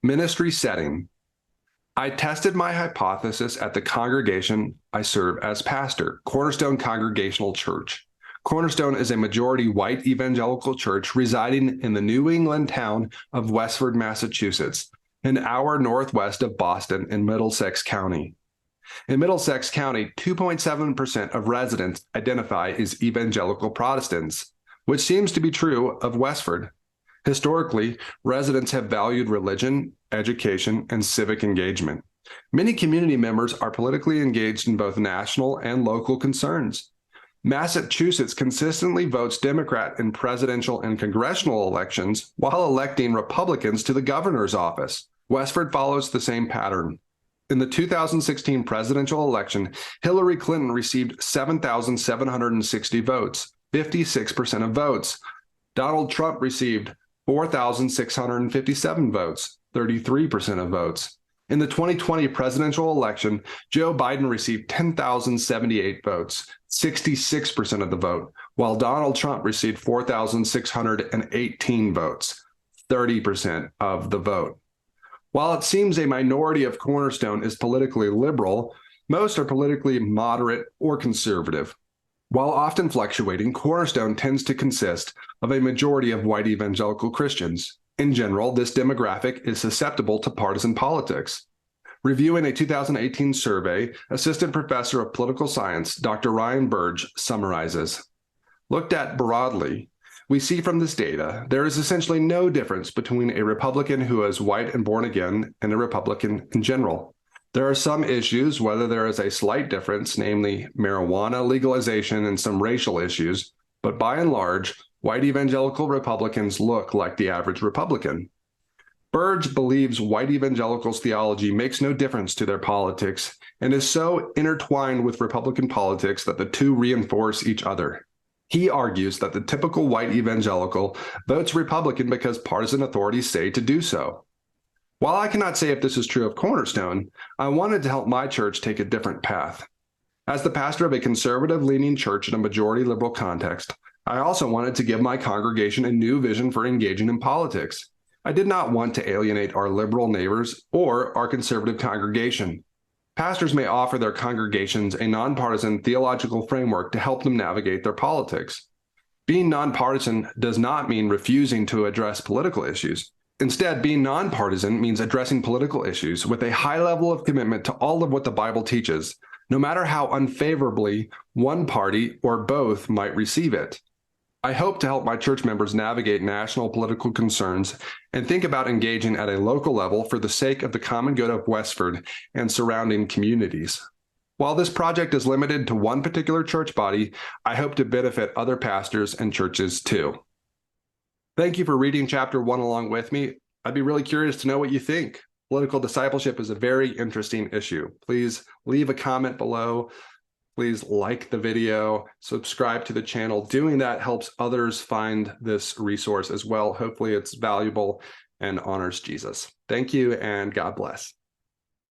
Ministry setting. I tested my hypothesis at the congregation I serve as pastor, Cornerstone Congregational Church. Cornerstone is a majority white evangelical church residing in the New England town of Westford, Massachusetts, an hour northwest of Boston in Middlesex County. In Middlesex County, 2.7% of residents identify as evangelical Protestants, which seems to be true of Westford. Historically, residents have valued religion, education, and civic engagement. Many community members are politically engaged in both national and local concerns. Massachusetts consistently votes Democrat in presidential and congressional elections while electing Republicans to the governor's office. Westford follows the same pattern. In the 2016 presidential election, Hillary Clinton received 7,760 votes, 56% of votes. Donald Trump received 4,657 votes, 33% of votes. In the 2020 presidential election, Joe Biden received 10,078 votes, 66% of the vote, while Donald Trump received 4,618 votes, 30% of the vote. While it seems a minority of Cornerstone is politically liberal, most are politically moderate or conservative. While often fluctuating, Cornerstone tends to consist of a majority of white evangelical Christians. In general, this demographic is susceptible to partisan politics. Reviewing a 2018 survey, Assistant Professor of Political Science, Dr. Ryan Burge, summarizes, "Looked at broadly, we see from this data there is essentially no difference between a Republican who is white and born again and a Republican in general. There are some issues, whether there is a slight difference, namely marijuana legalization and some racial issues, but by and large, white evangelical Republicans look like the average Republican." Burge believes white evangelicals' theology makes no difference to their politics and is so intertwined with Republican politics that the two reinforce each other. He argues that the typical white evangelical votes Republican because partisan authorities say to do so. While I cannot say if this is true of Cornerstone, I wanted to help my church take a different path. As the pastor of a conservative-leaning church in a majority liberal context, I also wanted to give my congregation a new vision for engaging in politics. I did not want to alienate our liberal neighbors or our conservative congregation. Pastors may offer their congregations a nonpartisan theological framework to help them navigate their politics. Being nonpartisan does not mean refusing to address political issues. Instead, being nonpartisan means addressing political issues with a high level of commitment to all of what the Bible teaches, no matter how unfavorably one party or both might receive it. I hope to help my church members navigate national political concerns and think about engaging at a local level for the sake of the common good of Westford and surrounding communities. While this project is limited to one particular church body, I hope to benefit other pastors and churches too. Thank you for reading chapter 1 along with me. I'd be really curious to know what you think. Political discipleship is a very interesting issue. Please leave a comment below. Please like the video, subscribe to the channel. Doing that helps others find this resource as well. Hopefully it's valuable and honors Jesus. Thank you and God bless.